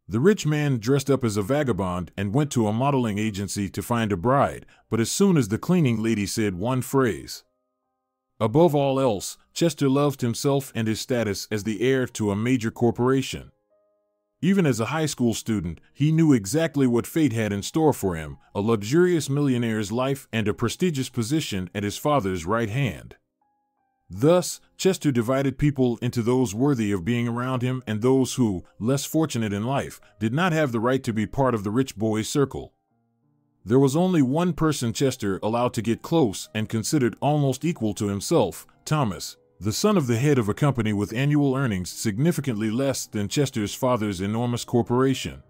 The rich man dressed up as a vagabond and went to a modeling agency to find a bride, but as soon as the cleaning lady said one phrase. Above all else, Chester loved himself and his status as the heir to a major corporation. Even as a high school student, he knew exactly what fate had in store for him, a luxurious millionaire's life and a prestigious position at his father's right hand. Thus, Chester divided people into those worthy of being around him and those who, less fortunate in life, did not have the right to be part of the rich boy's circle. There was only one person Chester allowed to get close and considered almost equal to himself, Thomas, the son of the head of a company with annual earnings significantly less than Chester's father's enormous corporation.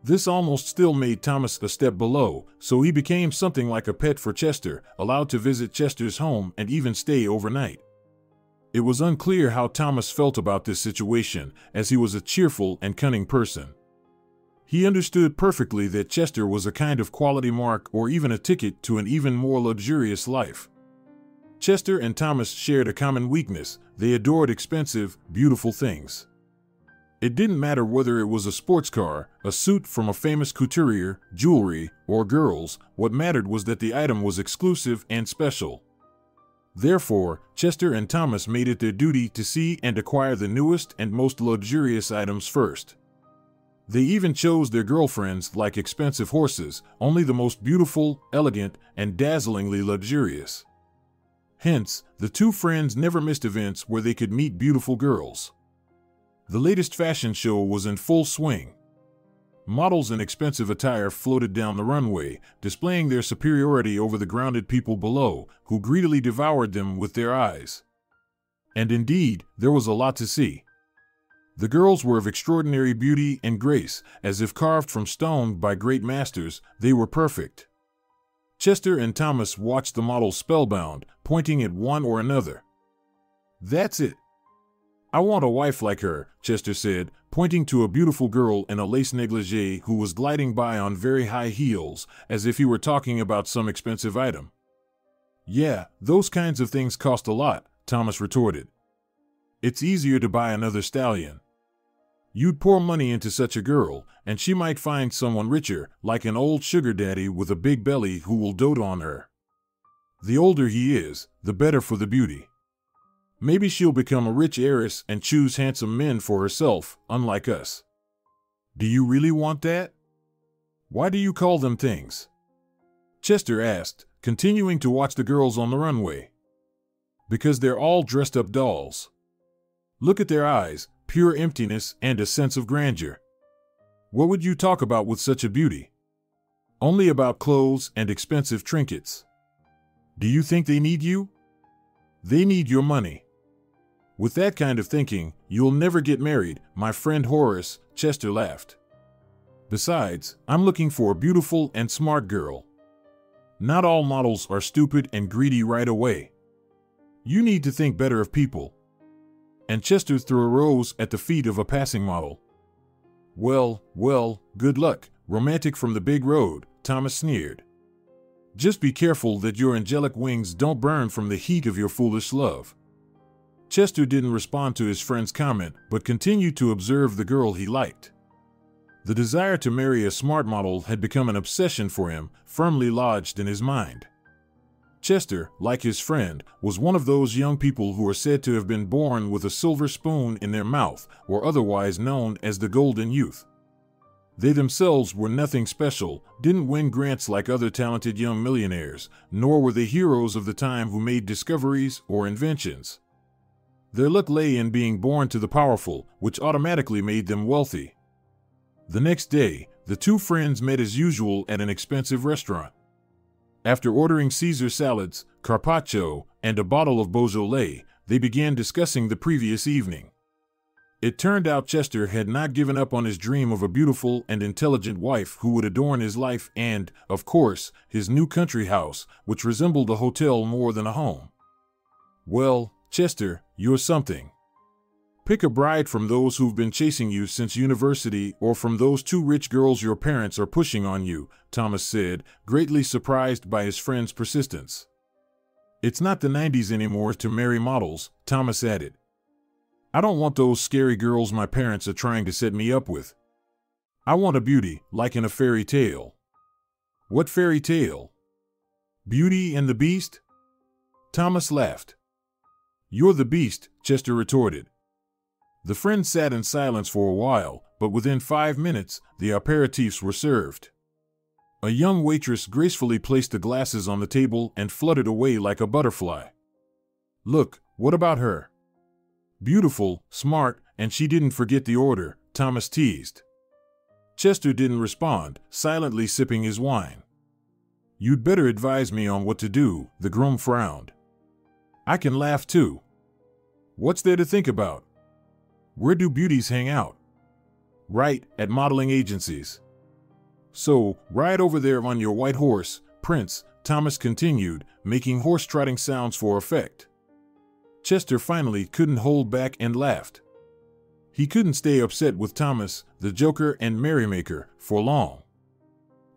This almost still made Thomas a step below, so he became something like a pet for Chester, allowed to visit Chester's home and even stay overnight. It was unclear how Thomas felt about this situation, as he was a cheerful and cunning person. He understood perfectly that Chester was a kind of quality mark or even a ticket to an even more luxurious life. Chester and Thomas shared a common weakness: they adored expensive, beautiful things. It didn't matter whether it was a sports car, a suit from a famous couturier, jewelry, or girls, what mattered was that the item was exclusive and special. Therefore, Chester and Thomas made it their duty to see and acquire the newest and most luxurious items first. They even chose their girlfriends like expensive horses, only the most beautiful, elegant, and dazzlingly luxurious. Hence, the two friends never missed events where they could meet beautiful girls. The latest fashion show was in full swing. Models in expensive attire floated down the runway, displaying their superiority over the grounded people below, who greedily devoured them with their eyes. And indeed, there was a lot to see. The girls were of extraordinary beauty and grace, as if carved from stone by great masters. They were perfect. Chester and Thomas watched the models spellbound, pointing at one or another. "That's it. I want a wife like her," Chester said, pointing to a beautiful girl in a lace negligee who was gliding by on very high heels, as if he were talking about some expensive item. "Yeah, those kinds of things cost a lot," Thomas retorted. "It's easier to buy another stallion. You'd pour money into such a girl, and she might find someone richer, like an old sugar daddy with a big belly who will dote on her. The older he is, the better for the beauty. Maybe she'll become a rich heiress and choose handsome men for herself, unlike us. Do you really want that? Why do you call them things?" Chester asked, continuing to watch the girls on the runway. "Because they're all dressed up dolls. Look at their eyes, pure emptiness and a sense of grandeur. What would you talk about with such a beauty? Only about clothes and expensive trinkets. Do you think they need you? They need your money. With that kind of thinking, you'll never get married, my friend Horace," Chester laughed. "Besides, I'm looking for a beautiful and smart girl. Not all models are stupid and greedy right away. You need to think better of people." And Chester threw a rose at the feet of a passing model. Well, good luck, romantic from the big road," Thomas sneered. "Just be careful that your angelic wings don't burn from the heat of your foolish love." Chester didn't respond to his friend's comment, but continued to observe the girl he liked. The desire to marry a smart model had become an obsession for him, firmly lodged in his mind. Chester, like his friend, was one of those young people who are said to have been born with a silver spoon in their mouth, or otherwise known as the golden youth. They themselves were nothing special, didn't win grants like other talented young millionaires, nor were they heroes of the time who made discoveries or inventions. Their luck lay in being born to the powerful, which automatically made them wealthy. The next day, the two friends met as usual at an expensive restaurant. After ordering Caesar salads, carpaccio, and a bottle of Beaujolais, they began discussing the previous evening. It turned out Chester had not given up on his dream of a beautiful and intelligent wife who would adorn his life and, of course, his new country house, which resembled a hotel more than a home. "Well, Chester, you're something. Pick a bride from those who've been chasing you since university or from those two rich girls your parents are pushing on you," Thomas said, greatly surprised by his friend's persistence. "It's not the 90s anymore to marry models," Thomas added. "I don't want those scary girls my parents are trying to set me up with." I want a beauty, like in a fairy tale. What fairy tale? Beauty and the Beast? Thomas laughed. You're the Beast, Chester retorted. The friends sat in silence for a while, but within 5 minutes, the aperitifs were served. A young waitress gracefully placed the glasses on the table and fluttered away like a butterfly. Look, what about her? Beautiful, smart, and she didn't forget the order, Thomas teased. Chester didn't respond, silently sipping his wine. You'd better advise me on what to do, the groom frowned. I can laugh too. What's there to think about? Where do beauties hang out? Right, at modeling agencies. So, ride over there on your white horse, Prince, Thomas continued, making horse-trotting sounds for effect. Chester finally couldn't hold back and laughed. He couldn't stay upset with Thomas, the joker and merrymaker, for long.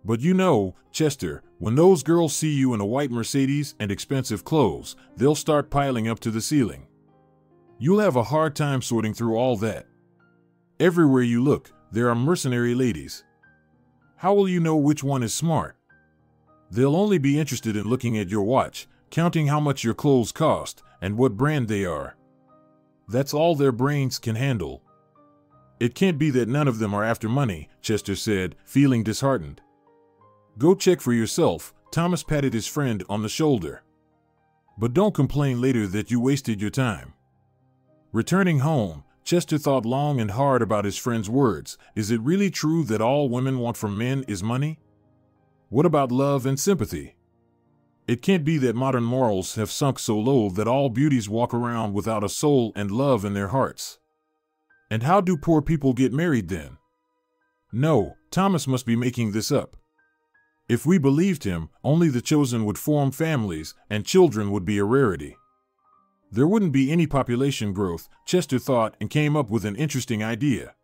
But you know, Chester, when those girls see you in a white Mercedes and expensive clothes, they'll start piling up to the ceiling. You'll have a hard time sorting through all that. Everywhere you look, there are mercenary ladies. How will you know which one is smart? They'll only be interested in looking at your watch, counting how much your clothes cost, and what brand they are. That's all their brains can handle. It can't be that none of them are after money, Chester said, feeling disheartened. Go check for yourself, Thomas patted his friend on the shoulder. But don't complain later that you wasted your time. Returning home, Chester thought long and hard about his friend's words. Is it really true that all women want from men is money? What about love and sympathy? It can't be that modern morals have sunk so low that all beauties walk around without a soul and love in their hearts. And how do poor people get married then? No, Thomas must be making this up. If we believed him, only the chosen would form families, and children would be a rarity. There wouldn't be any population growth, Chester thought, and came up with an interesting idea.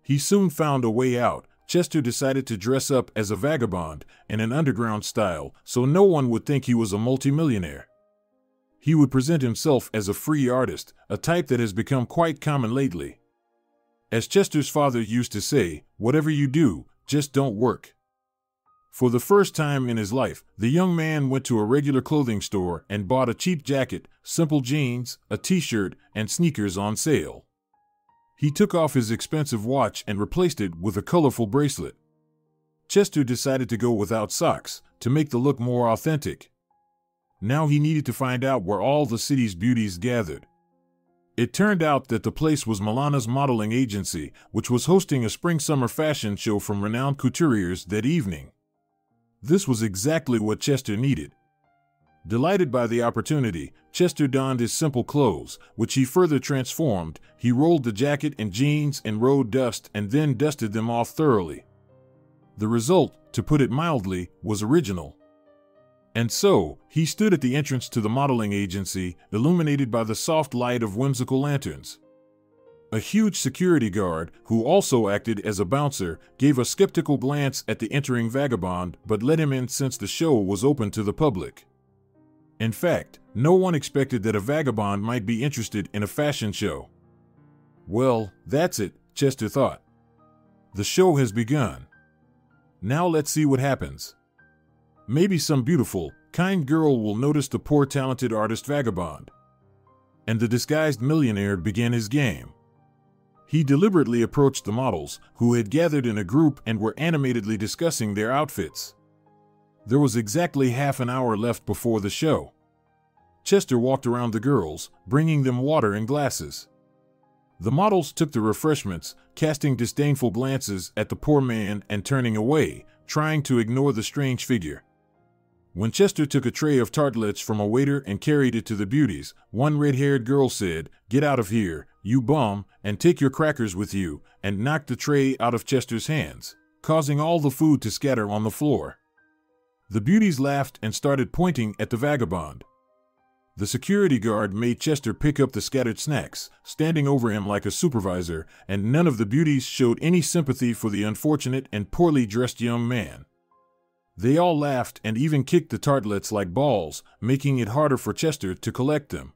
He soon found a way out. Chester decided to dress up as a vagabond in an underground style so no one would think he was a multimillionaire. He would present himself as a free artist, a type that has become quite common lately. As Chester's father used to say, whatever you do, just don't work. For the first time in his life, the young man went to a regular clothing store and bought a cheap jacket, simple jeans, a t-shirt, and sneakers on sale. He took off his expensive watch and replaced it with a colorful bracelet. Chester decided to go without socks, to make the look more authentic. Now he needed to find out where all the city's beauties gathered. It turned out that the place was Milana's modeling agency, which was hosting a spring-summer fashion show from renowned couturiers that evening. This was exactly what Chester needed. Delighted by the opportunity, Chester donned his simple clothes, which he further transformed. He rolled the jacket and jeans in road dust and then dusted them off thoroughly. The result, to put it mildly, was original. And so, he stood at the entrance to the modeling agency, illuminated by the soft light of whimsical lanterns. A huge security guard, who also acted as a bouncer, gave a skeptical glance at the entering vagabond but let him in since the show was open to the public. In fact, no one expected that a vagabond might be interested in a fashion show. Well, that's it, Chester thought. The show has begun. Now let's see what happens. Maybe some beautiful, kind girl will notice the poor talented artist vagabond. And the disguised millionaire began his game. He deliberately approached the models, who had gathered in a group and were animatedly discussing their outfits. There was exactly half an hour left before the show. Chester walked around the girls, bringing them water in glasses. The models took the refreshments, casting disdainful glances at the poor man and turning away, trying to ignore the strange figure. When Chester took a tray of tartlets from a waiter and carried it to the beauties, one red-haired girl said, "Get out of here, you bum, and take your crackers with you," and knocked the tray out of Chester's hands, causing all the food to scatter on the floor. The beauties laughed and started pointing at the vagabond. The security guard made Chester pick up the scattered snacks, standing over him like a supervisor, and none of the beauties showed any sympathy for the unfortunate and poorly dressed young man. They all laughed and even kicked the tartlets like balls, making it harder for Chester to collect them.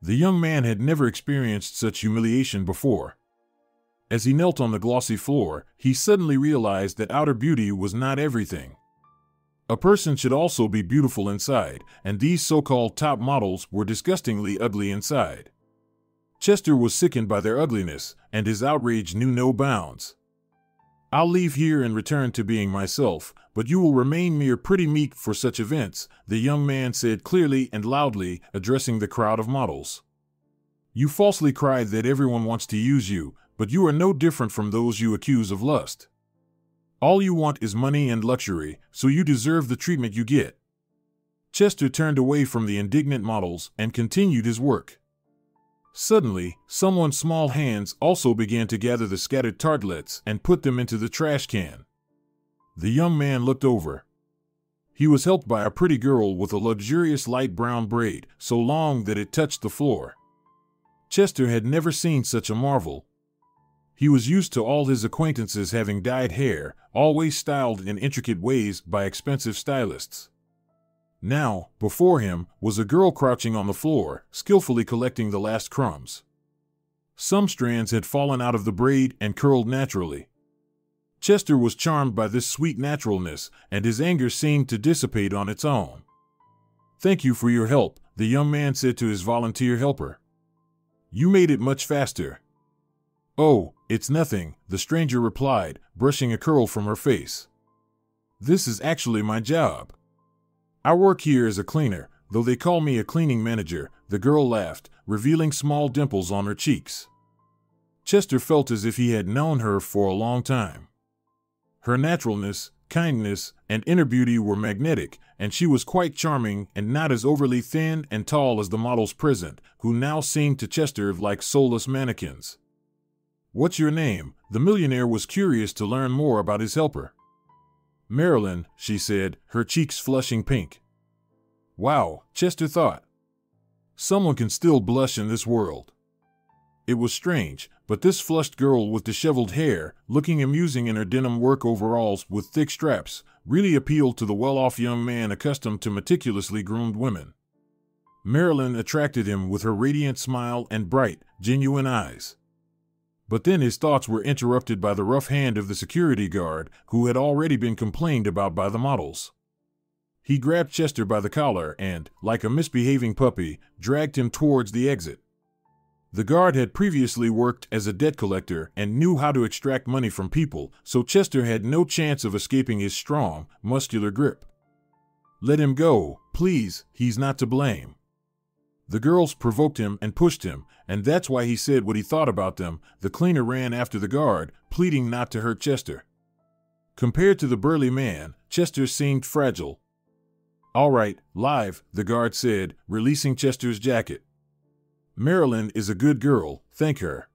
The young man had never experienced such humiliation before. As he knelt on the glossy floor, he suddenly realized that outer beauty was not everything. A person should also be beautiful inside, and these so-called top models were disgustingly ugly inside. Chester was sickened by their ugliness, and his outrage knew no bounds. "I'll leave here and return to being myself, but you will remain mere pretty meat for such events," the young man said clearly and loudly, addressing the crowd of models. "You falsely cry that everyone wants to use you, but you are no different from those you accuse of lust. All you want is money and luxury, so you deserve the treatment you get." Chester turned away from the indignant models and continued his work. Suddenly, someone's small hands also began to gather the scattered tartlets and put them into the trash can. The young man looked over. He was helped by a pretty girl with a luxurious light brown braid, so long that it touched the floor. Chester had never seen such a marvel. He was used to all his acquaintances having dyed hair, always styled in intricate ways by expensive stylists. Now, before him, was a girl crouching on the floor, skillfully collecting the last crumbs. Some strands had fallen out of the braid and curled naturally. Chester was charmed by this sweet naturalness, and his anger seemed to dissipate on its own. "Thank you for your help," the young man said to his volunteer helper. "You made it much faster." "Oh, it's nothing," the stranger replied, brushing a curl from her face. "This is actually my job. I work here as a cleaner, though they call me a cleaning manager," the girl laughed, revealing small dimples on her cheeks. Chester felt as if he had known her for a long time. Her naturalness, kindness, and inner beauty were magnetic, and she was quite charming and not as overly thin and tall as the models present, who now seemed to Chester like soulless mannequins. "What's your name?" The millionaire was curious to learn more about his helper. "Marilyn," she said, her cheeks flushing pink. Wow, Chester thought. Someone can still blush in this world. It was strange, but this flushed girl with disheveled hair, looking amusing in her denim work overalls with thick straps, really appealed to the well-off young man accustomed to meticulously groomed women. Marilyn attracted him with her radiant smile and bright, genuine eyes. But then his thoughts were interrupted by the rough hand of the security guard, who had already been complained about by the models. He grabbed Chester by the collar and, like a misbehaving puppy, dragged him towards the exit. The guard had previously worked as a debt collector and knew how to extract money from people, so Chester had no chance of escaping his strong, muscular grip. "Let him go, please, he's not to blame." The girls provoked him and pushed him, and that's why he said what he thought about them. The cleaner ran after the guard, pleading not to hurt Chester. Compared to the burly man, Chester seemed fragile. "All right, live," the guard said, releasing Chester's jacket. "Marilyn is a good girl, thank her."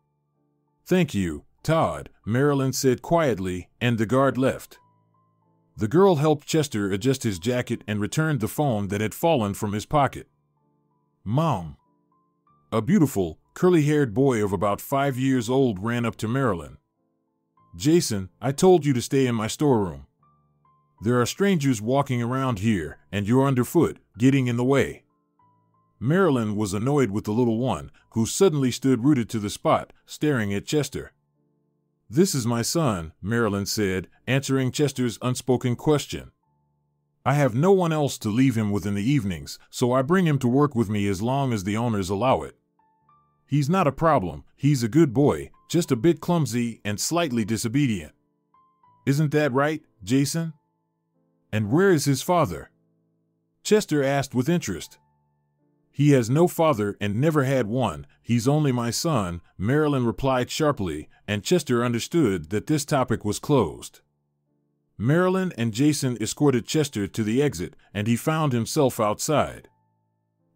"Thank you, Todd," Marilyn said quietly, and the guard left. The girl helped Chester adjust his jacket and returned the phone that had fallen from his pocket. "Mom." A beautiful, curly-haired boy of about 5 years old ran up to Marilyn. "Jason, I told you to stay in my storeroom. There are strangers walking around here, and you're underfoot, getting in the way." Marilyn was annoyed with the little one, who suddenly stood rooted to the spot, staring at Chester. "This is my son," Marilyn said, answering Chester's unspoken question. "I have no one else to leave him with in the evenings, so I bring him to work with me as long as the owners allow it. He's not a problem, he's a good boy, just a bit clumsy and slightly disobedient. Isn't that right, Jason?" "And where is his father?" Chester asked with interest. "He has no father and never had one, he's only my son," Marilyn replied sharply, and Chester understood that this topic was closed. Marilyn and Jason escorted Chester to the exit, and he found himself outside.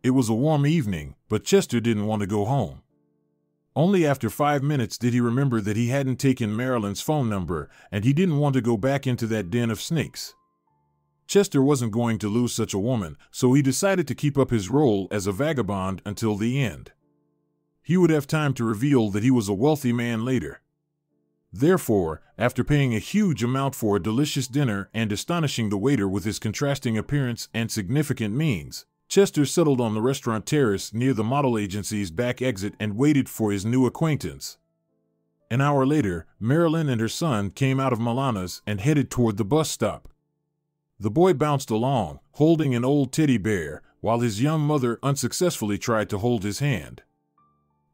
It was a warm evening, but Chester didn't want to go home. Only after 5 minutes did he remember that he hadn't taken Marilyn's phone number, and he didn't want to go back into that den of snakes. Chester wasn't going to lose such a woman, so he decided to keep up his role as a vagabond until the end. He would have time to reveal that he was a wealthy man later. Therefore, after paying a huge amount for a delicious dinner and astonishing the waiter with his contrasting appearance and significant means, Chester settled on the restaurant terrace near the model agency's back exit and waited for his new acquaintance. An hour later, Marilyn and her son came out of Milana's and headed toward the bus stop. The boy bounced along, holding an old teddy bear, while his young mother unsuccessfully tried to hold his hand.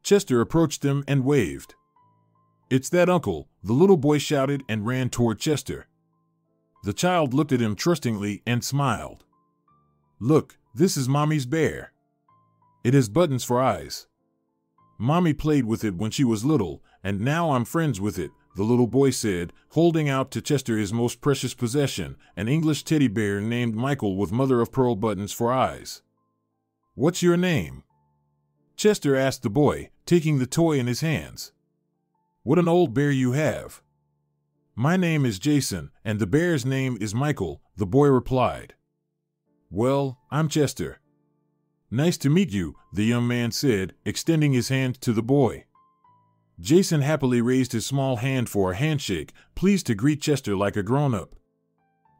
Chester approached them and waved. "It's that uncle," the little boy shouted and ran toward Chester. The child looked at him trustingly and smiled. "Look, this is Mommy's bear. It has buttons for eyes. Mommy played with it when she was little, and now I'm friends with it," the little boy said, holding out to Chester his most precious possession, an English teddy bear named Michael with mother-of-pearl buttons for eyes. "What's your name?" Chester asked the boy, taking the toy in his hands. "What an old bear you have." "My name is Jason, and the bear's name is Michael," the boy replied. "Well, I'm Chester." "Nice to meet you," the young man said, extending his hand to the boy. Jason happily raised his small hand for a handshake, pleased to greet Chester like a grown-up.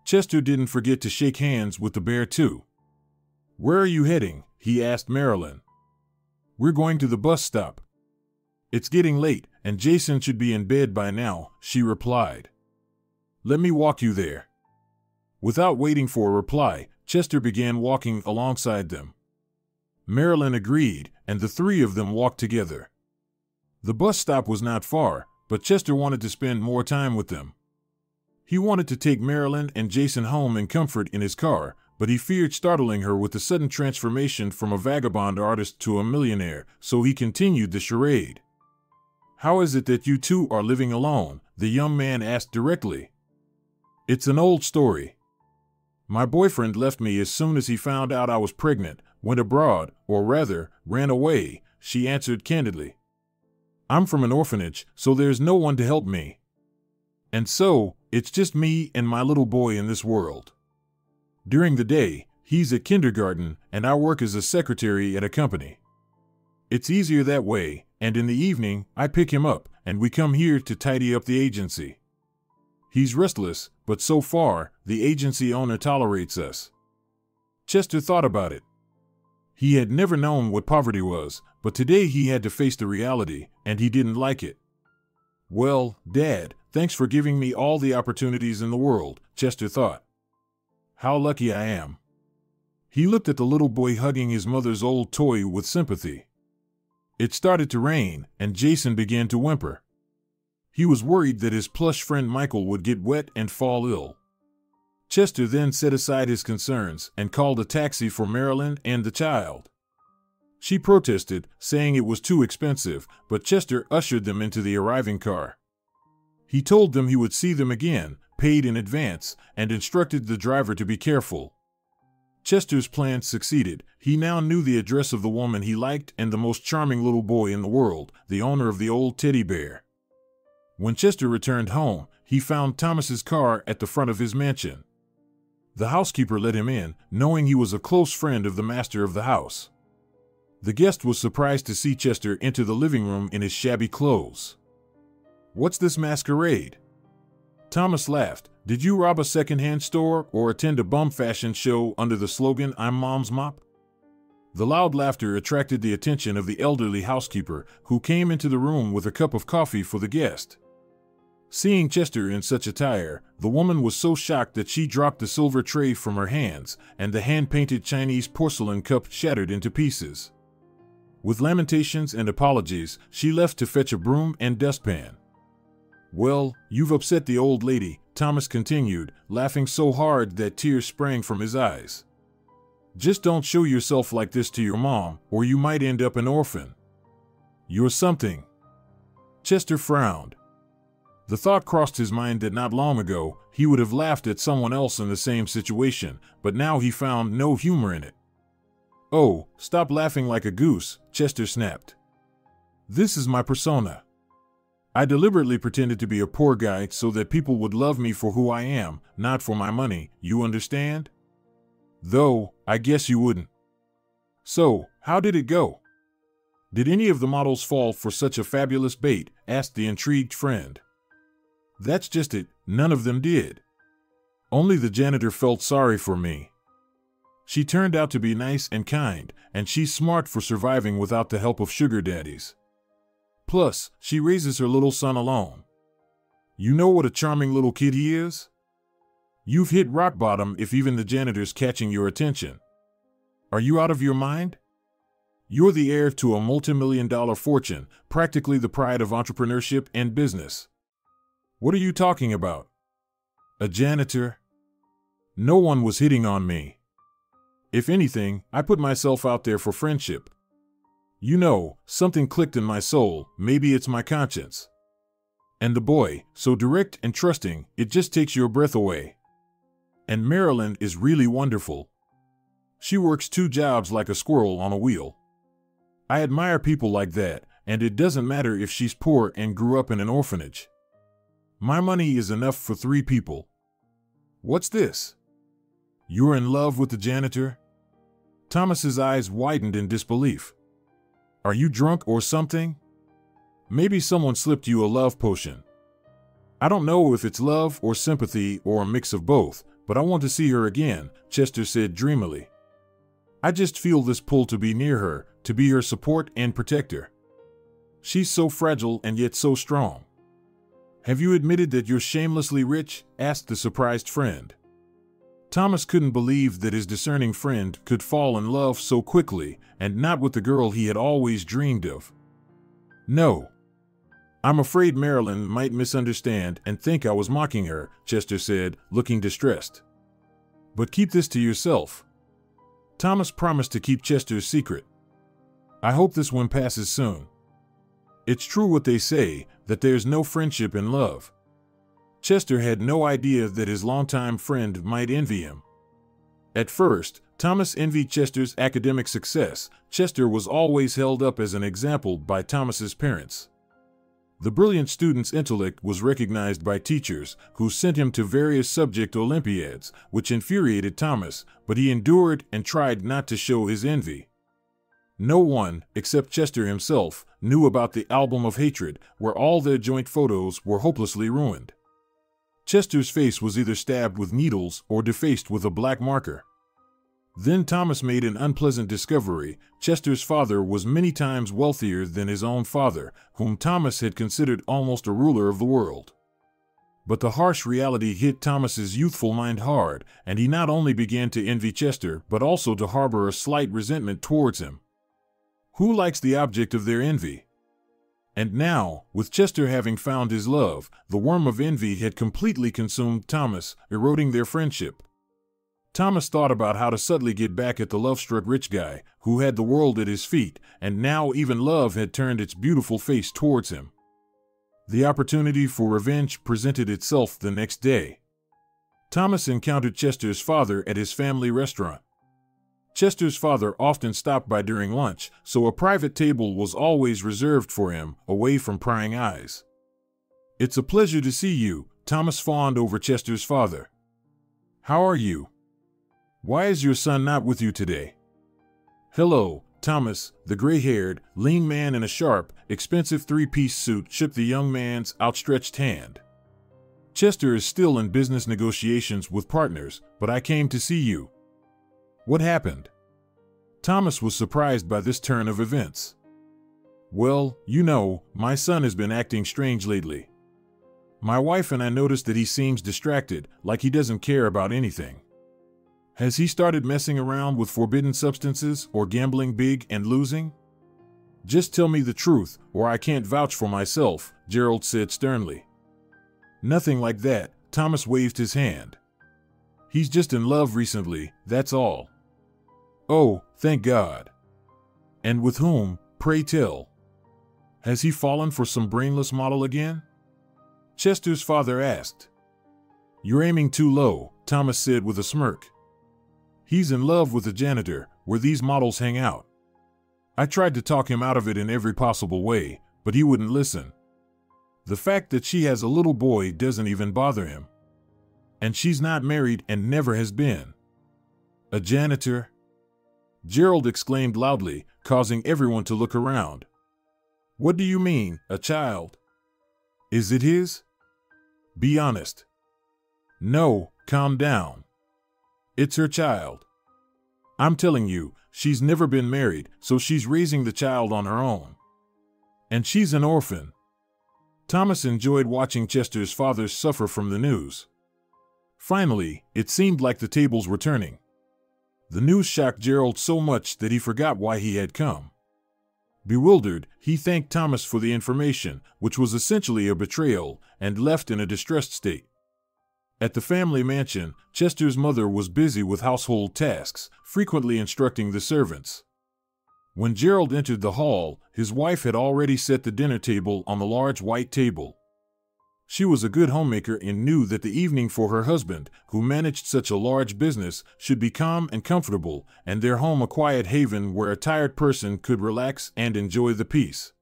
Chester didn't forget to shake hands with the bear too. "Where are you heading?" he asked Marilyn. "We're going to the bus stop. It's getting late, and Jason should be in bed by now," she replied. "Let me walk you there." Without waiting for a reply, Chester began walking alongside them. Marilyn agreed, and the three of them walked together. The bus stop was not far, but Chester wanted to spend more time with them. He wanted to take Marilyn and Jason home in comfort in his car, but he feared startling her with the sudden transformation from a vagabond artist to a millionaire, so he continued the charade. "How is it that you two are living alone?" the young man asked directly. "It's an old story. My boyfriend left me as soon as he found out I was pregnant, went abroad, or rather, ran away," she answered candidly. "I'm from an orphanage, so there's no one to help me. And so, it's just me and my little boy in this world. During the day, he's at kindergarten, and I work as a secretary at a company. It's easier that way, and in the evening, I pick him up, and we come here to tidy up the agency. He's restless, but so far, the agency owner tolerates us." Chester thought about it. He had never known what poverty was, but today he had to face the reality, and he didn't like it. "Well, Dad, thanks for giving me all the opportunities in the world," Chester thought. "How lucky I am." He looked at the little boy hugging his mother's old toy with sympathy. It started to rain, and Jason began to whimper. He was worried that his plush friend Michael would get wet and fall ill. Chester then set aside his concerns and called a taxi for Marilyn and the child. She protested, saying it was too expensive, but Chester ushered them into the arriving car. He told them he would see them again, paid in advance, and instructed the driver to be careful. Chester's plan succeeded. He now knew the address of the woman he liked and the most charming little boy in the world, the owner of the old teddy bear. When Chester returned home, he found Thomas's car at the front of his mansion. The housekeeper let him in, knowing he was a close friend of the master of the house. The guest was surprised to see Chester enter the living room in his shabby clothes. "What's this masquerade?" Thomas laughed. "Did you rob a second-hand store or attend a bum fashion show under the slogan, 'I'm Mom's Mop'?" The loud laughter attracted the attention of the elderly housekeeper, who came into the room with a cup of coffee for the guest. Seeing Chester in such attire, the woman was so shocked that she dropped the silver tray from her hands, and the hand-painted Chinese porcelain cup shattered into pieces. With lamentations and apologies, she left to fetch a broom and dustpan. "Well, you've upset the old lady," Thomas continued, laughing so hard that tears sprang from his eyes. "Just don't show yourself like this to your mom, or you might end up an orphan. You're something." Chester frowned. The thought crossed his mind that not long ago, he would have laughed at someone else in the same situation, but now he found no humor in it. "Oh, stop laughing like a goose," Chester snapped. "This is my persona. I deliberately pretended to be a poor guy so that people would love me for who I am, not for my money, you understand? Though, I guess you wouldn't. So, how did it go? Did any of the models fall for such a fabulous bait?" asked the intrigued friend. "That's just it, none of them did. Only the janitor felt sorry for me. She turned out to be nice and kind, and she's smart for surviving without the help of sugar daddies." Plus, she raises her little son alone. You know what a charming little kid he is? You've hit rock bottom if even the janitor's catching your attention. Are you out of your mind? You're the heir to a multi-million-dollar fortune, practically the pride of entrepreneurship and business. What are you talking about? A janitor? No one was hitting on me. If anything, I put myself out there for friendship. You know, something clicked in my soul, maybe it's my conscience. And the boy, so direct and trusting, it just takes your breath away. And Marilyn is really wonderful. She works 2 jobs like a squirrel on a wheel. I admire people like that, and it doesn't matter if she's poor and grew up in an orphanage. My money is enough for 3 people. What's this? You're in love with the janitor? Thomas's eyes widened in disbelief. Are you drunk or something? Maybe someone slipped you a love potion. I don't know if it's love or sympathy or a mix of both, but I want to see her again, Chester said dreamily. I just feel this pull to be near her, to be her support and protector. She's so fragile and yet so strong. Have you admitted that you're shamelessly rich? Asked the surprised friend. Thomas couldn't believe that his discerning friend could fall in love so quickly, and not with the girl he had always dreamed of. No. I'm afraid Marilyn might misunderstand and think I was mocking her, Chester said, looking distressed. But keep this to yourself. Thomas promised to keep Chester's secret. I hope this one passes soon. It's true what they say, that there's no friendship in love. Chester had no idea that his longtime friend might envy him. At first, Thomas envied Chester's academic success. Chester was always held up as an example by Thomas's parents. The brilliant student's intellect was recognized by teachers, who sent him to various subject Olympiads, which infuriated Thomas, but he endured and tried not to show his envy. No one, except Chester himself, knew about the album of hatred, where all their joint photos were hopelessly ruined. Chester's face was either stabbed with needles or defaced with a black marker. Then Thomas made an unpleasant discovery. Chester's father was many times wealthier than his own father, whom Thomas had considered almost a ruler of the world. But the harsh reality hit Thomas's youthful mind hard, and he not only began to envy Chester, but also to harbor a slight resentment towards him. Who likes the object of their envy? And now, with Chester having found his love, the worm of envy had completely consumed Thomas, eroding their friendship. Thomas thought about how to subtly get back at the love-struck rich guy, who had the world at his feet, and now even love had turned its beautiful face towards him. The opportunity for revenge presented itself the next day. Thomas encountered Chester's father at his family restaurant. Chester's father often stopped by during lunch, so a private table was always reserved for him, away from prying eyes. "It's a pleasure to see you," Thomas fawned over Chester's father. "How are you? Why is your son not with you today?" "Hello, Thomas," the gray-haired, lean man in a sharp, expensive 3-piece suit shook the young man's outstretched hand. "Chester is still in business negotiations with partners, but I came to see you." "What happened?" Thomas was surprised by this turn of events. "Well, you know, my son has been acting strange lately. My wife and I noticed that he seems distracted, like he doesn't care about anything. Has he started messing around with forbidden substances or gambling big and losing?" "Just tell me the truth, or I can't vouch for myself," Gerald said sternly. "Nothing like that," Thomas waved his hand. "He's just in love recently, that's all." "Oh, thank God. And with whom, pray tell? Has he fallen for some brainless model again?" Chester's father asked. "You're aiming too low," Thomas said with a smirk. "He's in love with the janitor, where these models hang out. I tried to talk him out of it in every possible way, but he wouldn't listen. The fact that she has a little boy doesn't even bother him. And she's not married and never has been." "A janitor?" Gerald exclaimed loudly, causing everyone to look around. "What do you mean, a child? Is it his? Be honest." "No, calm down. It's her child. I'm telling you, she's never been married, so she's raising the child on her own." And she's an orphan. Thomas enjoyed watching Chester's father suffer from the news. Finally, it seemed like the tables were turning. The news shocked Gerald so much that he forgot why he had come. Bewildered, he thanked Thomas for the information, which was essentially a betrayal, and left in a distressed state. At the family mansion, Chester's mother was busy with household tasks, frequently instructing the servants. When Gerald entered the hall, his wife had already set the dinner table on the large white table. She was a good homemaker and knew that the evening for her husband, who managed such a large business, should be calm and comfortable, and their home a quiet haven where a tired person could relax and enjoy the peace.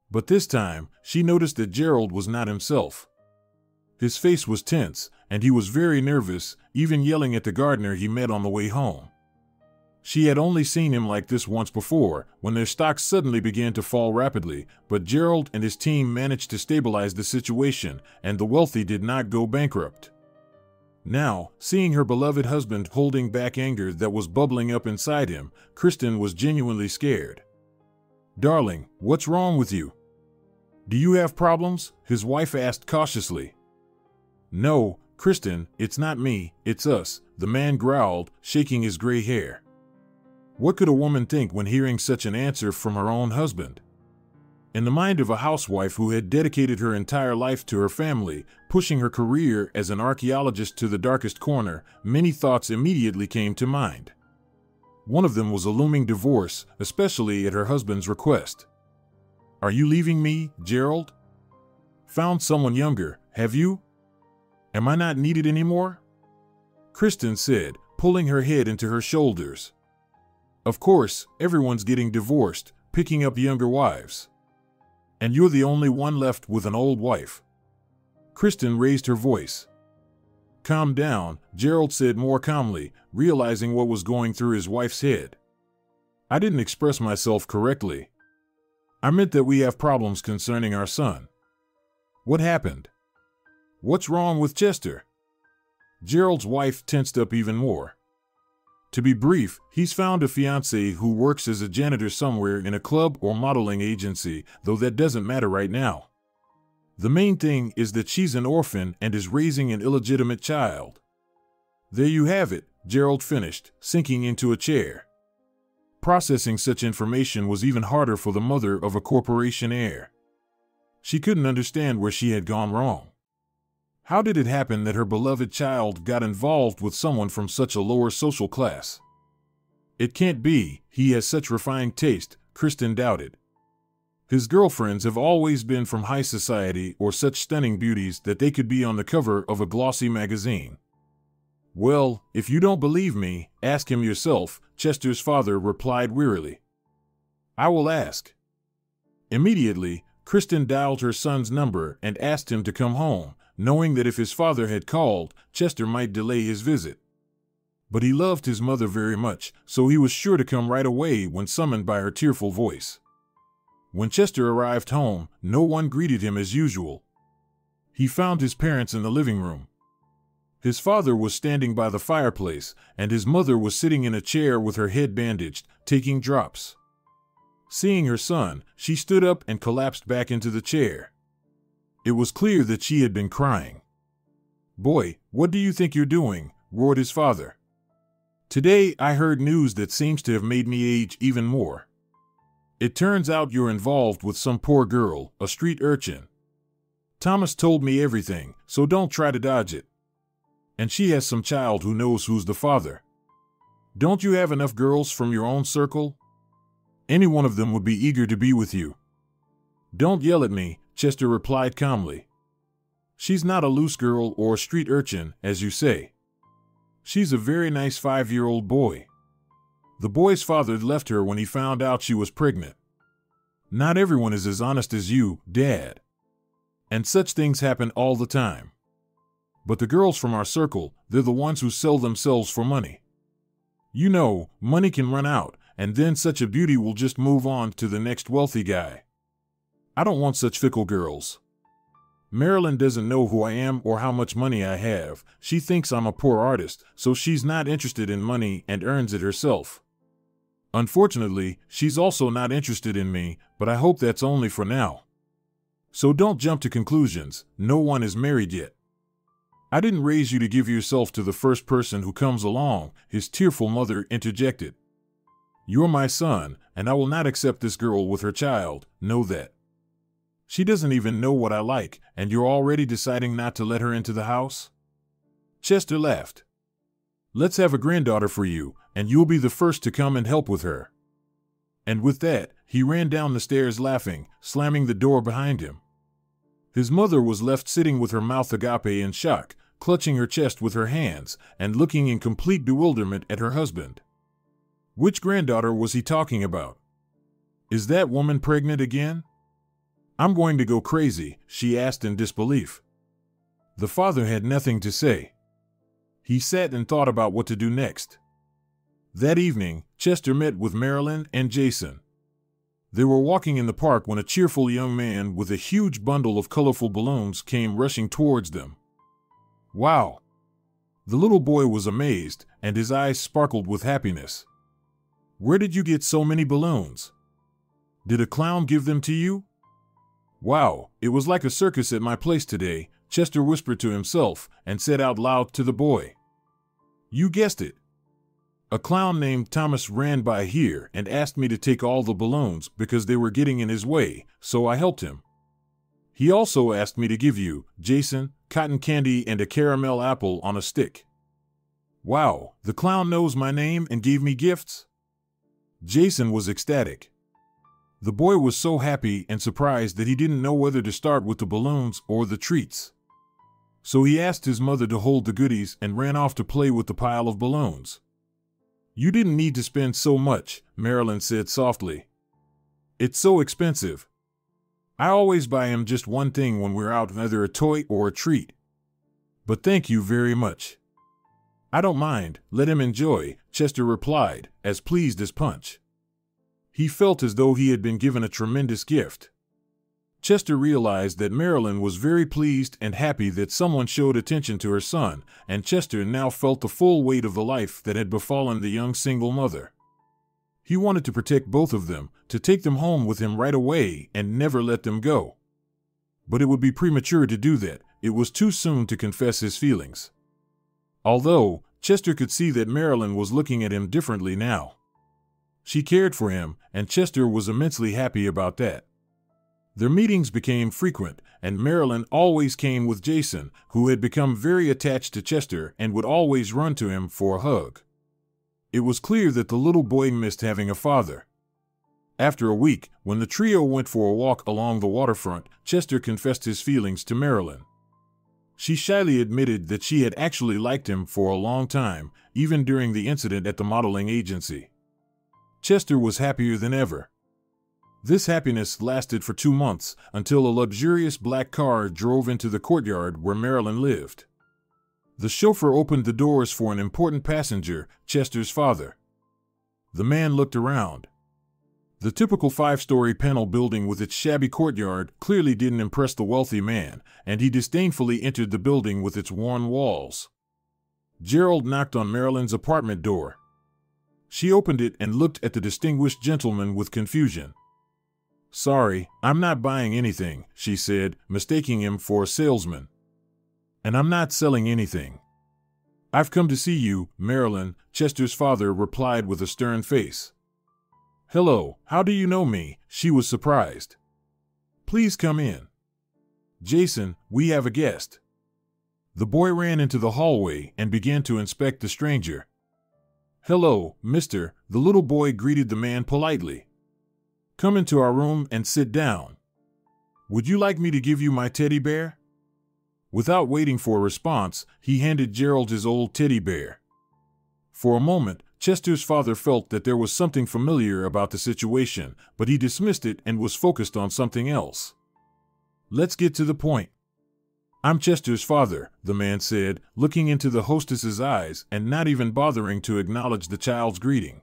But this time, she noticed that Gerald was not himself. His face was tense, and he was very nervous, even yelling at the gardener he met on the way home. She had only seen him like this once before, when their stocks suddenly began to fall rapidly, but Gerald and his team managed to stabilize the situation, and the wealthy did not go bankrupt. Now, seeing her beloved husband holding back anger that was bubbling up inside him, Kristen was genuinely scared. "Darling, what's wrong with you? Do you have problems?" his wife asked cautiously. "No, Kristen, it's not me, it's us," the man growled, shaking his gray hair. What could a woman think when hearing such an answer from her own husband? In the mind of a housewife who had dedicated her entire life to her family, pushing her career as an archaeologist to the darkest corner, many thoughts immediately came to mind. One of them was a looming divorce, especially at her husband's request. "Are you leaving me, Gerald? Found someone younger, have you? Am I not needed anymore?" Kristen said, pulling her head into her shoulders. "Of course, everyone's getting divorced, picking up younger wives. And you're the only one left with an old wife." Kristen raised her voice. "Calm down," Gerald said more calmly, realizing what was going through his wife's head. "I didn't express myself correctly. I meant that we have problems concerning our son." "What happened? What's wrong with Chester?" Gerald's wife tensed up even more. "To be brief, he's found a fiancée who works as a janitor somewhere in a club or modeling agency, though that doesn't matter right now. The main thing is that she's an orphan and is raising an illegitimate child." "There you have it," Gerald finished, sinking into a chair. Processing such information was even harder for the mother of a corporation heir. She couldn't understand where she had gone wrong. How did it happen that her beloved child got involved with someone from such a lower social class? "It can't be, he has such refined taste," Kristen doubted. "His girlfriends have always been from high society or such stunning beauties that they could be on the cover of a glossy magazine." "Well, if you don't believe me, ask him yourself," Chester's father replied wearily. "I will ask." Immediately, Kristen dialed her son's number and asked him to come home, knowing that if his father had called, Chester might delay his visit. But he loved his mother very much, so he was sure to come right away when summoned by her tearful voice. When Chester arrived home, no one greeted him as usual. He found his parents in the living room. His father was standing by the fireplace, and his mother was sitting in a chair with her head bandaged, taking drops. Seeing her son, she stood up and collapsed back into the chair. It was clear that she had been crying. "Boy, what do you think you're doing?" roared his father. "Today I heard news that seems to have made me age even more. It turns out you're involved with some poor girl, a street urchin. Thomas told me everything, so don't try to dodge it. And she has some child who knows who's the father. Don't you have enough girls from your own circle? Any one of them would be eager to be with you." "Don't yell at me," Chester replied calmly. "She's not a loose girl or a street urchin, as you say. She's a very nice 5-year-old boy. The boy's father left her when he found out she was pregnant. Not everyone is as honest as you, Dad. And such things happen all the time. But the girls from our circle, they're the ones who sell themselves for money. You know, money can run out, and then such a beauty will just move on to the next wealthy guy. I don't want such fickle girls. Marilyn doesn't know who I am or how much money I have. She thinks I'm a poor artist, so she's not interested in money and earns it herself. Unfortunately, she's also not interested in me, but I hope that's only for now. So don't jump to conclusions, no one is married yet. I didn't raise you to give yourself to the first person who comes along, his tearful mother interjected. You're my son, and I will not accept this girl with her child, know that. She doesn't even know what I like, and you're already deciding not to let her into the house? Chester laughed. Let's have a granddaughter for you, and you'll be the first to come and help with her. And with that, he ran down the stairs laughing, slamming the door behind him. His mother was left sitting with her mouth agape in shock, clutching her chest with her hands, and looking in complete bewilderment at her husband. Which granddaughter was he talking about? Is that woman pregnant again? I'm going to go crazy, she asked in disbelief. The father had nothing to say. He sat and thought about what to do next. That evening, Chester met with Marilyn and Jason. They were walking in the park when a cheerful young man with a huge bundle of colorful balloons came rushing towards them. Wow! The little boy was amazed, and his eyes sparkled with happiness. Where did you get so many balloons? Did a clown give them to you? Wow, it was like a circus at my place today, Chester whispered to himself and said out loud to the boy. You guessed it. A clown named Thomas ran by here and asked me to take all the balloons because they were getting in his way, so I helped him. He also asked me to give you, Jason, cotton candy and a caramel apple on a stick. Wow, the clown knows my name and gave me gifts? Jason was ecstatic. The boy was so happy and surprised that he didn't know whether to start with the balloons or the treats. So he asked his mother to hold the goodies and ran off to play with the pile of balloons. You didn't need to spend so much, Marilyn said softly. It's so expensive. I always buy him just one thing when we're out, either a toy or a treat. But thank you very much. I don't mind, let him enjoy, Chester replied, as pleased as punch. He felt as though he had been given a tremendous gift. Chester realized that Marilyn was very pleased and happy that someone showed attention to her son, and Chester now felt the full weight of the life that had befallen the young single mother. He wanted to protect both of them, to take them home with him right away and never let them go. But it would be premature to do that. It was too soon to confess his feelings. Although, Chester could see that Marilyn was looking at him differently now. She cared for him, and Chester was immensely happy about that. Their meetings became frequent, and Marilyn always came with Jason, who had become very attached to Chester and would always run to him for a hug. It was clear that the little boy missed having a father. After a week, when the trio went for a walk along the waterfront, Chester confessed his feelings to Marilyn. She shyly admitted that she had actually liked him for a long time, even during the incident at the modeling agency. Chester was happier than ever. This happiness lasted for 2 months, until a luxurious black car drove into the courtyard where Marilyn lived. The chauffeur opened the doors for an important passenger, Chester's father. The man looked around. The typical 5-story panel building with its shabby courtyard clearly didn't impress the wealthy man, and he disdainfully entered the building with its worn walls. Gerald knocked on Marilyn's apartment door. She opened it and looked at the distinguished gentleman with confusion. Sorry, I'm not buying anything, she said, mistaking him for a salesman. And I'm not selling anything. I've come to see you, Marilyn, Chester's father replied with a stern face. Hello, how do you know me? She was surprised. Please come in. Jason, we have a guest. The boy ran into the hallway and began to inspect the stranger. Hello, mister, the little boy greeted the man politely. Come into our room and sit down. Would you like me to give you my teddy bear? Without waiting for a response, he handed Gerald his old teddy bear. For a moment, Chester's father felt that there was something familiar about the situation, but he dismissed it and was focused on something else. Let's get to the point. I'm Chester's father, the man said, looking into the hostess's eyes and not even bothering to acknowledge the child's greeting.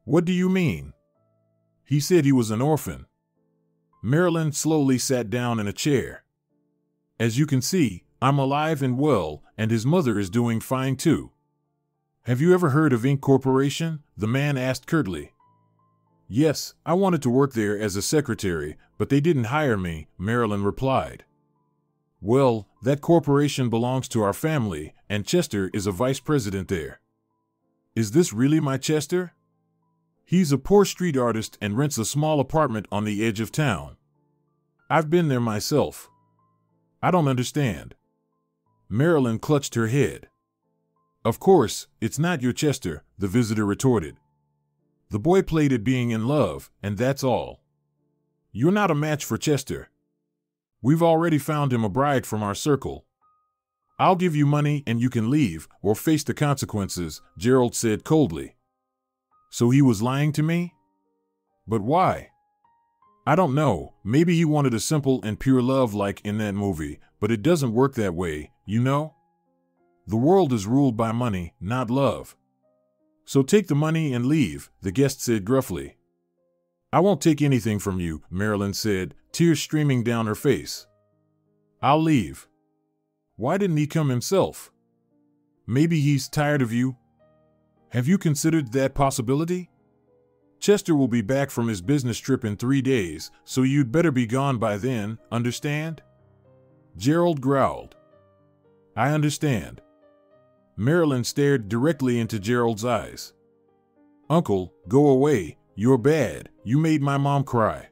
What do you mean? He said he was an orphan. Marilyn slowly sat down in a chair. As you can see, I'm alive and well, and his mother is doing fine too. Have you ever heard of Inc. Corporation? The man asked curtly. Yes, I wanted to work there as a secretary, but they didn't hire me, Marilyn replied. Well, that corporation belongs to our family, and Chester is a vice president there. Is this really my Chester? He's a poor street artist and rents a small apartment on the edge of town. I've been there myself. I don't understand. Marilyn clutched her head. Of course, it's not your Chester, the visitor retorted. The boy played at being in love, and that's all. You're not a match for Chester. We've already found him a bride from our circle. I'll give you money and you can leave, or face the consequences, Gerald said coldly. So he was lying to me? But why? I don't know, maybe he wanted a simple and pure love like in that movie, but it doesn't work that way, you know? The world is ruled by money, not love. So take the money and leave, the guest said gruffly. I won't take anything from you, Marilyn said, tears streaming down her face. I'll leave. Why didn't he come himself? Maybe he's tired of you? Have you considered that possibility? Chester will be back from his business trip in 3 days, so you'd better be gone by then, understand? Gerald growled. I understand. Marilyn stared directly into Gerald's eyes. Uncle, go away, you're bad, you made my mom cry.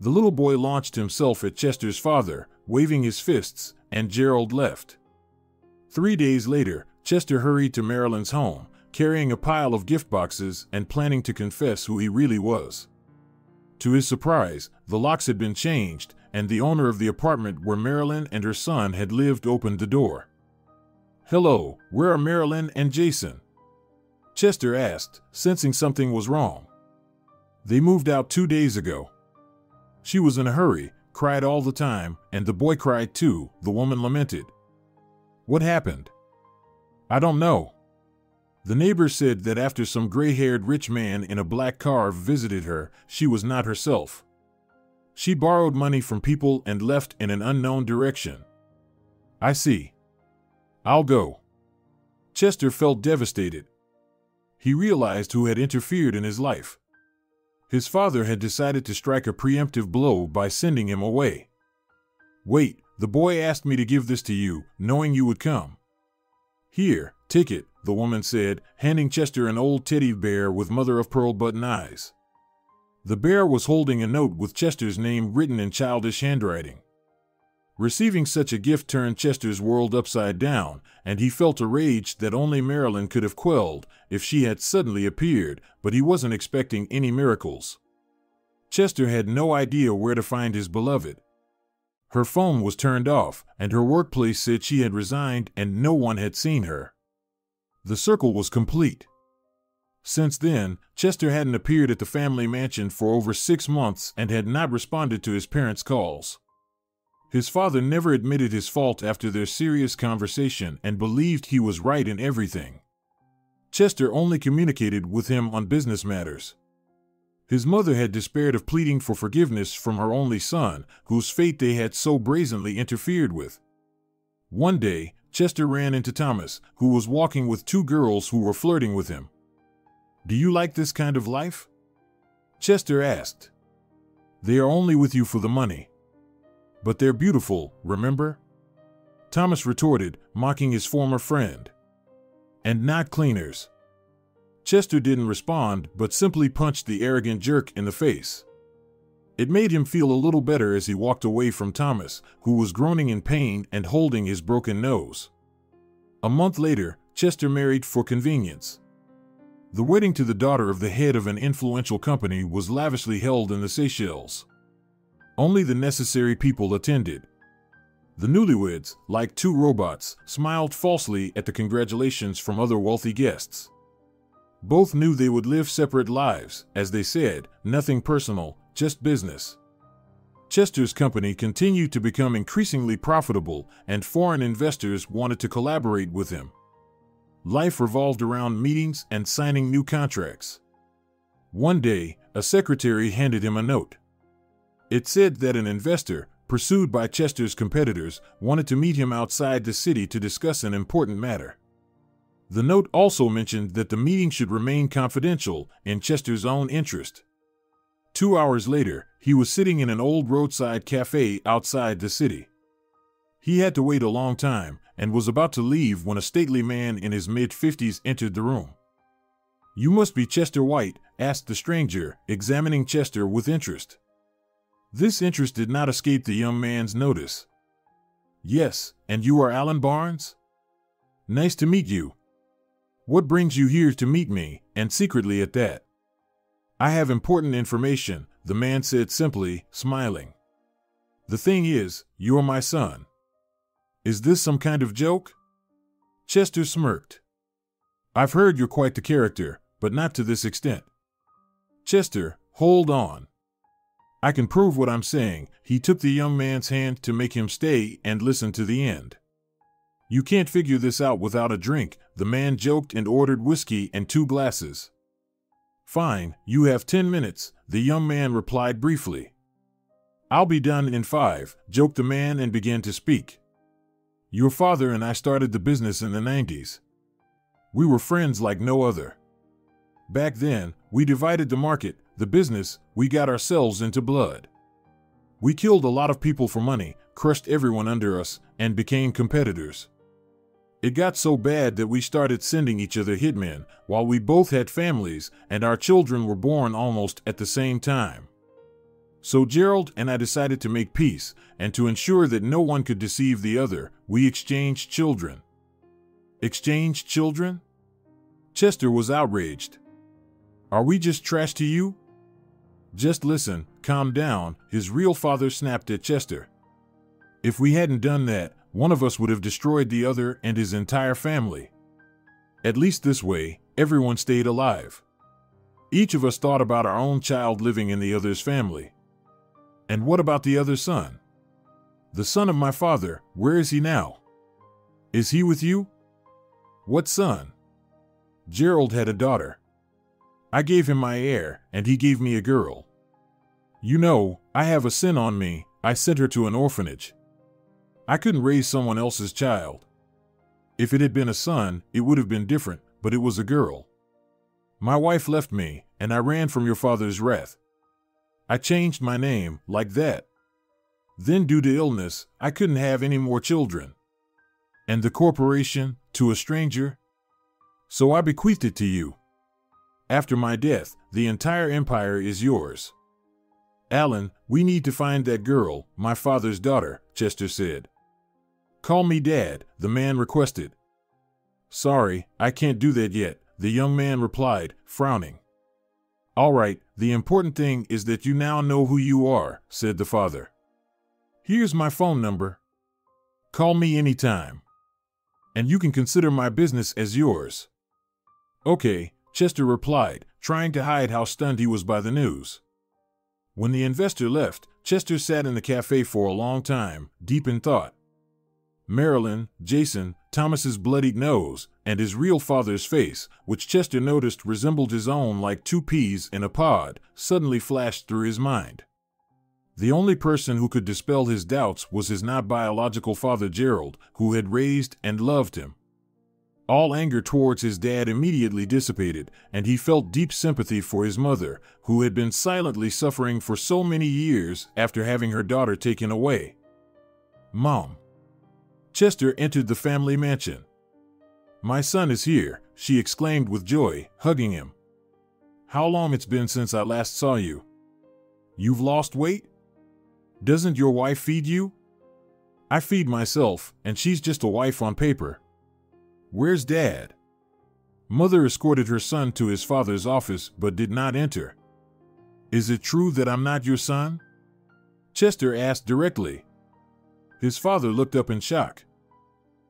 The little boy launched himself at Chester's father, waving his fists, and Gerald left. 3 days later, Chester hurried to Marilyn's home, carrying a pile of gift boxes and planning to confess who he really was. To his surprise, the locks had been changed, and the owner of the apartment where Marilyn and her son had lived opened the door. Hello, where are Marilyn and Jason? Chester asked, sensing something was wrong. They moved out 2 days ago. She was in a hurry, cried all the time, and the boy cried too, the woman lamented. What happened? I don't know. The neighbor said that after some gray-haired rich man in a black car visited her, she was not herself. She borrowed money from people and left in an unknown direction. I see. I'll go. Chester felt devastated. He realized who had interfered in his life. His father had decided to strike a preemptive blow by sending him away. Wait, the boy asked me to give this to you, knowing you would come. Here, take it, the woman said, handing Chester an old teddy bear with mother-of-pearl button eyes. The bear was holding a note with Chester's name written in childish handwriting. Receiving such a gift turned Chester's world upside down, and he felt a rage that only Marilyn could have quelled if she had suddenly appeared, but he wasn't expecting any miracles. Chester had no idea where to find his beloved. Her phone was turned off, and her workplace said she had resigned and no one had seen her. The circle was complete. Since then, Chester hadn't appeared at the family mansion for over 6 months and had not responded to his parents' calls. His father never admitted his fault after their serious conversation and believed he was right in everything. Chester only communicated with him on business matters. His mother had despaired of pleading for forgiveness from her only son, whose fate they had so brazenly interfered with. One day, Chester ran into Thomas, who was walking with 2 girls who were flirting with him. Do you like this kind of life? Chester asked. They are only with you for the money. But they're beautiful, remember? Thomas retorted, mocking his former friend. And not cleaners. Chester didn't respond, but simply punched the arrogant jerk in the face. It made him feel a little better as he walked away from Thomas, who was groaning in pain and holding his broken nose. A month later, Chester married for convenience. The wedding to the daughter of the head of an influential company was lavishly held in the Seychelles. Only the necessary people attended. The newlyweds, like 2 robots, smiled falsely at the congratulations from other wealthy guests. Both knew they would live separate lives, as they said, nothing personal, just business. Chester's company continued to become increasingly profitable, and foreign investors wanted to collaborate with him. Life revolved around meetings and signing new contracts. One day, a secretary handed him a note. It said that an investor, pursued by Chester's competitors, wanted to meet him outside the city to discuss an important matter. The note also mentioned that the meeting should remain confidential in Chester's own interest. 2 hours later, he was sitting in an old roadside cafe outside the city. He had to wait a long time and was about to leave when a stately man in his mid-50s entered the room. "You must be Chester White," asked the stranger, examining Chester with interest. This interest did not escape the young man's notice. "Yes, and you are Alan Barnes? Nice to meet you. What brings you here to meet me, and secretly at that?" "I have important information," the man said simply, smiling. "The thing is, you're my son." "Is this some kind of joke?" Chester smirked. "I've heard you're quite the character, but not to this extent." "Chester, hold on. I can prove what I'm saying." He took the young man's hand to make him stay and listen to the end. "You can't figure this out without a drink," the man joked and ordered whiskey and 2 glasses. "Fine, you have 10 minutes, the young man replied briefly. "I'll be done in 5, joked the man and began to speak. "Your father and I started the business in the 90s. We were friends like no other. Back then, we divided the market, the business, we got ourselves into blood. We killed a lot of people for money, crushed everyone under us, and became competitors. It got so bad that we started sending each other hitmen while we both had families and our children were born almost at the same time. So Gerald and I decided to make peace, and to ensure that no one could deceive the other, we exchanged children." "Exchanged children?" Chester was outraged. "Are we just trash to you?" "Just listen, calm down," his real father snapped at Chester. "If we hadn't done that, one of us would have destroyed the other and his entire family. At least this way, everyone stayed alive. Each of us thought about our own child living in the other's family." "And what about the other son?" "The son of my father, where is he now?" "Is he with you?" "What son?" "Gerald had a daughter. I gave him my heir, and he gave me a girl. You know, I have a sin on me, I sent her to an orphanage. I couldn't raise someone else's child. If it had been a son, it would have been different, but it was a girl. My wife left me, and I ran from your father's wrath. I changed my name, like that. Then due to illness, I couldn't have any more children. And the corporation, to a stranger? So I bequeathed it to you. After my death, the entire empire is yours." "Alan, we need to find that girl, my father's daughter," Chester said. "Call me Dad," the man requested. "Sorry, I can't do that yet," the young man replied, frowning. "All right, the important thing is that you now know who you are," said the father. "Here's my phone number. Call me anytime. And you can consider my business as yours." "Okay," Chester replied, trying to hide how stunned he was by the news. When the investor left, Chester sat in the cafe for a long time, deep in thought. Marilyn, Jason, Thomas's bloodied nose, and his real father's face, which Chester noticed resembled his own like 2 peas in a pod, suddenly flashed through his mind. The only person who could dispel his doubts was his not biological father Gerald, who had raised and loved him. All anger towards his dad immediately dissipated, and he felt deep sympathy for his mother, who had been silently suffering for so many years after having her daughter taken away. "Mom." Chester entered the family mansion. "My son is here," she exclaimed with joy, hugging him. "How long it's been since I last saw you. You've lost weight? Doesn't your wife feed you?" "I feed myself, and she's just a wife on paper." "Where's Dad?" Mother escorted her son to his father's office but did not enter. "Is it true that I'm not your son?" Chester asked directly. His father looked up in shock.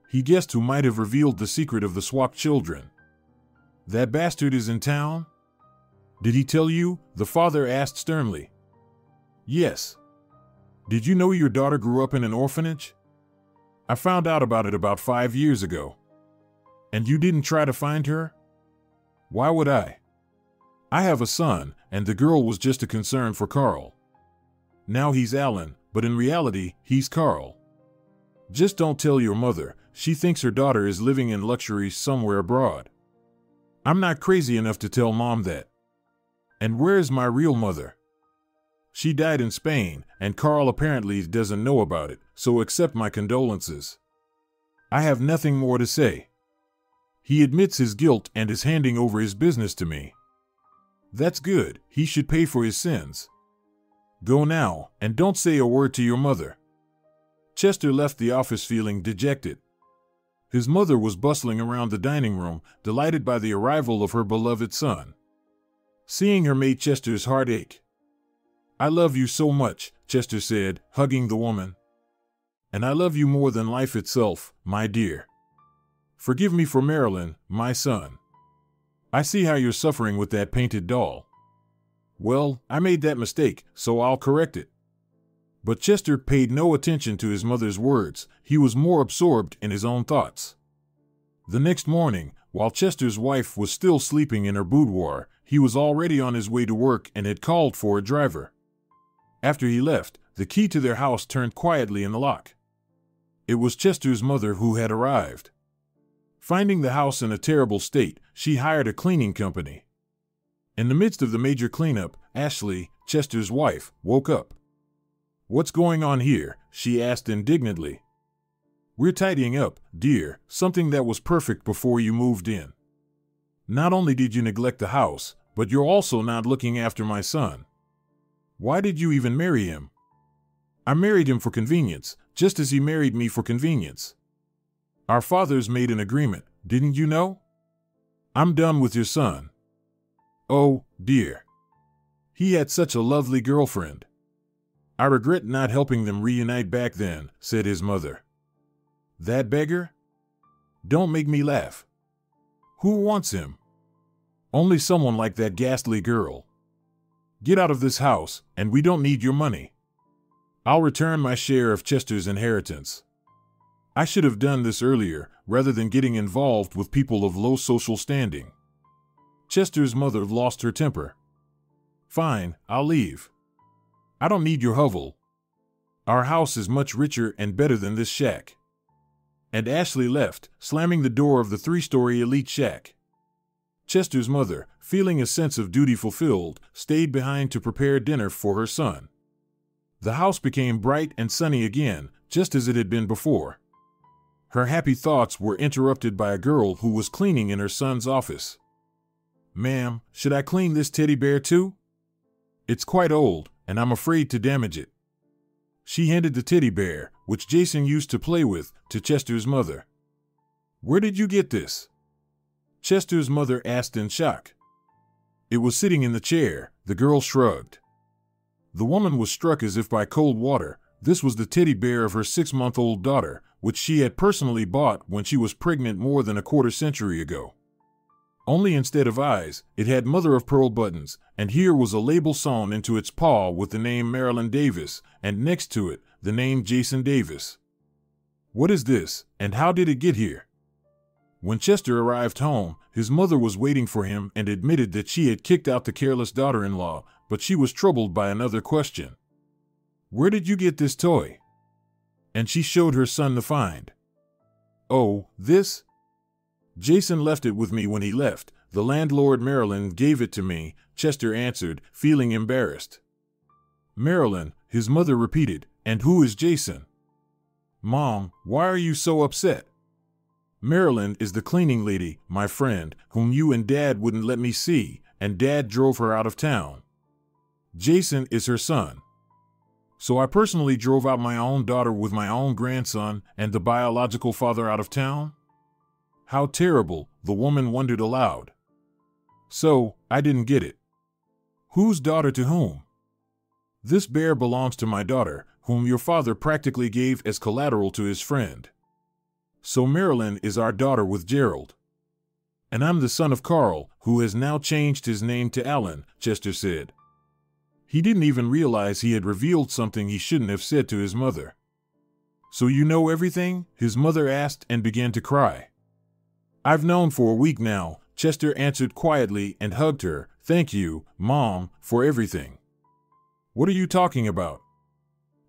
He guessed who might have revealed the secret of the swapped children. "That bastard is in town?" "Did he tell you?" the father asked sternly. "Yes." "Did you know your daughter grew up in an orphanage?" "I found out about it about 5 years ago." "And you didn't try to find her?" "Why would I? I have a son, and the girl was just a concern for Carl. Now he's Alan, but in reality, he's Carl. Just don't tell your mother. She thinks her daughter is living in luxury somewhere abroad. I'm not crazy enough to tell Mom that. And where is my real mother? She died in Spain, and Carl apparently doesn't know about it, so accept my condolences. I have nothing more to say. He admits his guilt and is handing over his business to me. That's good. He should pay for his sins. Go now, and don't say a word to your mother. Chester left the office feeling dejected. His mother was bustling around the dining room, delighted by the arrival of her beloved son. Seeing her made Chester's heart ache. I love you so much, Chester said, hugging the woman. And I love you more than life itself, my dear. Forgive me for Marilyn, my son. I see how you're suffering with that painted doll. Well, I made that mistake, so I'll correct it. But Chester paid no attention to his mother's words. He was more absorbed in his own thoughts. The next morning, while Chester's wife was still sleeping in her boudoir, he was already on his way to work and had called for a driver. After he left, the key to their house turned quietly in the lock. It was Chester's mother who had arrived. Finding the house in a terrible state, she hired a cleaning company. In the midst of the major cleanup, Ashley, Chester's wife, woke up. What's going on here? She asked indignantly. We're tidying up, dear, something that was perfect before you moved in. Not only did you neglect the house, but you're also not looking after my son. Why did you even marry him? I married him for convenience, just as he married me for convenience. Our fathers made an agreement, didn't you know? I'm done with your son. Oh, dear. He had such a lovely girlfriend. I regret not helping them reunite back then, said his mother. That beggar? Don't make me laugh. Who wants him? Only someone like that ghastly girl. Get out of this house, and we don't need your money. I'll return my share of Chester's inheritance. I should have done this earlier, rather than getting involved with people of low social standing. Chester's mother lost her temper. Fine, I'll leave. I don't need your hovel. Our house is much richer and better than this shack. And Ashley left, slamming the door of the 3-story elite shack. Chester's mother, feeling a sense of duty fulfilled, stayed behind to prepare dinner for her son. The house became bright and sunny again, just as it had been before. Her happy thoughts were interrupted by a girl who was cleaning in her son's office. Ma'am, should I clean this teddy bear too? It's quite old, and I'm afraid to damage it. She handed the teddy bear, which Jason used to play with, to Chester's mother. Where did you get this? Chester's mother asked in shock. It was sitting in the chair, the girl shrugged. The woman was struck as if by cold water. This was the teddy bear of her 6-month-old daughter, which she had personally bought when she was pregnant more than a quarter-century ago. Only instead of eyes, it had mother-of-pearl buttons, and here was a label sewn into its paw with the name Marilyn Davis, and next to it, the name Jason Davis. What is this, and how did it get here? When Chester arrived home, his mother was waiting for him and admitted that she had kicked out the careless daughter-in-law, but she was troubled by another question. Where did you get this toy? And she showed her son the find. Oh, this? Jason left it with me when he left. The landlord Marilyn gave it to me, Chester answered, feeling embarrassed. Marilyn, his mother repeated, and who is Jason? Mom, why are you so upset? Marilyn is the cleaning lady, my friend, whom you and Dad wouldn't let me see, and Dad drove her out of town. Jason is her son. So I personally drove out my own daughter with my own grandson and the biological father out of town? How terrible, the woman wondered aloud. So, I didn't get it. Whose daughter to whom? This bear belongs to my daughter, whom your father practically gave as collateral to his friend. So Marilyn is our daughter with Gerald. And I'm the son of Carl, who has now changed his name to Alan, Chester said. He didn't even realize he had revealed something he shouldn't have said to his mother. So you know everything? His mother asked and began to cry. I've known for a week now, Chester answered quietly and hugged her. Thank you, Mom, for everything. What are you talking about?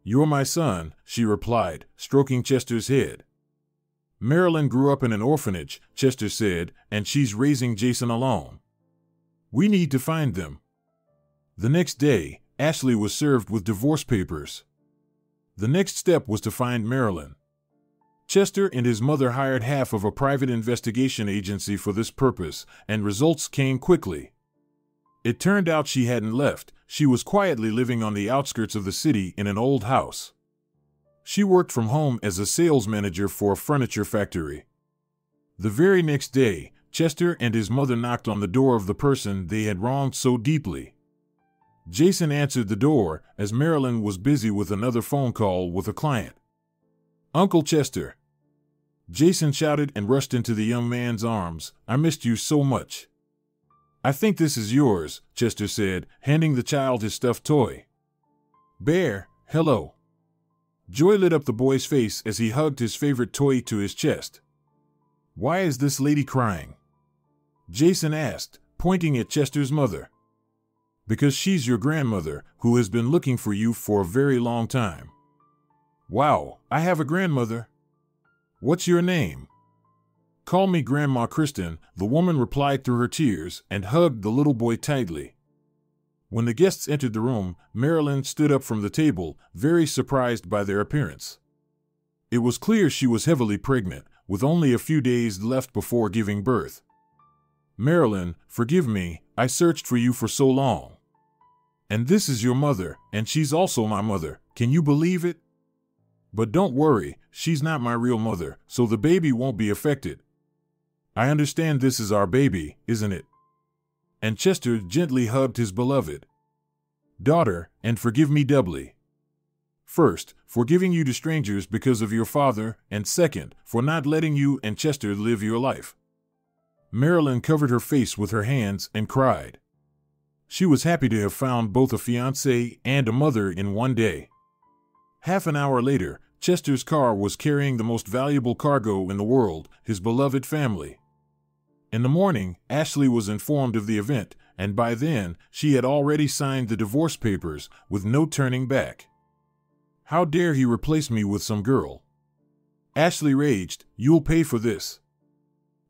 You're my son, she replied, stroking Chester's head. Marilyn grew up in an orphanage, Chester said, and she's raising Jason alone. We need to find them. The next day, Ashley was served with divorce papers. The next step was to find Marilyn. Chester and his mother hired half of a private investigation agency for this purpose, and results came quickly. It turned out she hadn't left. She was quietly living on the outskirts of the city in an old house. She worked from home as a sales manager for a furniture factory. The very next day, Chester and his mother knocked on the door of the person they had wronged so deeply. Jason answered the door as Marilyn was busy with another phone call with a client. "Uncle Chester!" Jason shouted and rushed into the young man's arms. "I missed you so much." "I think this is yours," Chester said, handing the child his stuffed toy. "Bear, hello." Joy lit up the boy's face as he hugged his favorite toy to his chest. "Why is this lady crying?" Jason asked, pointing at Chester's mother. "Because she's your grandmother, who has been looking for you for a very long time." "Wow, I have a grandmother. What's your name?" "Call me Grandma Kristen," the woman replied through her tears and hugged the little boy tightly. When the guests entered the room, Marilyn stood up from the table, very surprised by their appearance. It was clear she was heavily pregnant, with only a few days left before giving birth. "Marilyn, forgive me, I searched for you for so long. And this is your mother, and she's also my mother, can you believe it? But don't worry, she's not my real mother, so the baby won't be affected. I understand this is our baby, isn't it?" And Chester gently hugged his beloved daughter, "and forgive me doubly. First, for giving you to strangers because of your father, and second, for not letting you and Chester live your life." Marilyn covered her face with her hands and cried. She was happy to have found both a fiancée and a mother in one day. Half an hour later, Chester's car was carrying the most valuable cargo in the world, his beloved family. In the morning, Ashley was informed of the event, and by then, she had already signed the divorce papers, with no turning back. "How dare he replace me with some girl?" Ashley raged. "You'll pay for this."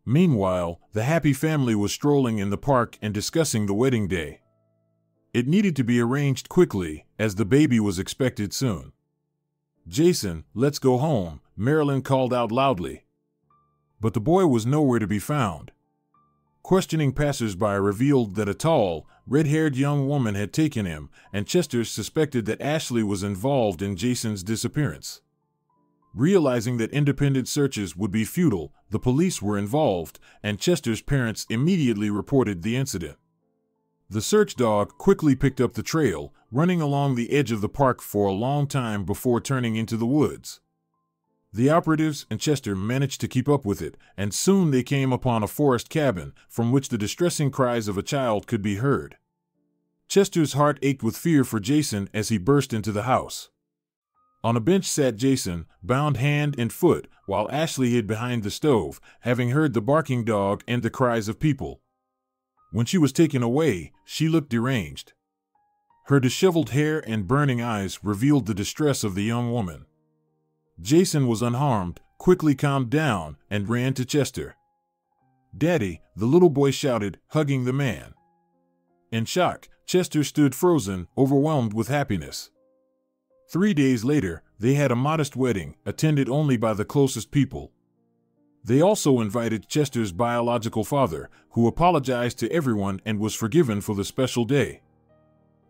Meanwhile, the happy family was strolling in the park and discussing the wedding day. It needed to be arranged quickly, as the baby was expected soon. "Jason, let's go home," Marilyn called out loudly. But the boy was nowhere to be found. Questioning passers-by revealed that a tall, red-haired young woman had taken him, and Chester suspected that Ashley was involved in Jason's disappearance. Realizing that independent searches would be futile, the police were involved, and Chester's parents immediately reported the incident. The search dog quickly picked up the trail, running along the edge of the park for a long time before turning into the woods. The operatives and Chester managed to keep up with it, and soon they came upon a forest cabin, from which the distressing cries of a child could be heard. Chester's heart ached with fear for Jason as he burst into the house. On a bench sat Jason, bound hand and foot, while Ashley hid behind the stove, having heard the barking dog and the cries of people. When she was taken away, she looked deranged. Her disheveled hair and burning eyes revealed the distress of the young woman. Jason was unharmed, quickly calmed down, and ran to Chester. "Daddy," the little boy shouted, hugging the man. In shock, Chester stood frozen, overwhelmed with happiness. 3 days later, they had a modest wedding, attended only by the closest people. They also invited Chester's biological father, who apologized to everyone and was forgiven for the special day.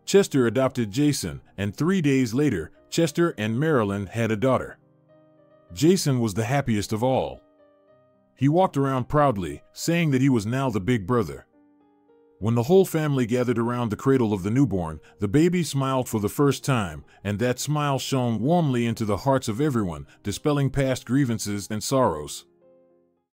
Chester adopted Jason, and 3 days later, Chester and Marilyn had a daughter. Jason was the happiest of all. He walked around proudly, saying that he was now the big brother. When the whole family gathered around the cradle of the newborn, the baby smiled for the first time, and that smile shone warmly into the hearts of everyone, dispelling past grievances and sorrows.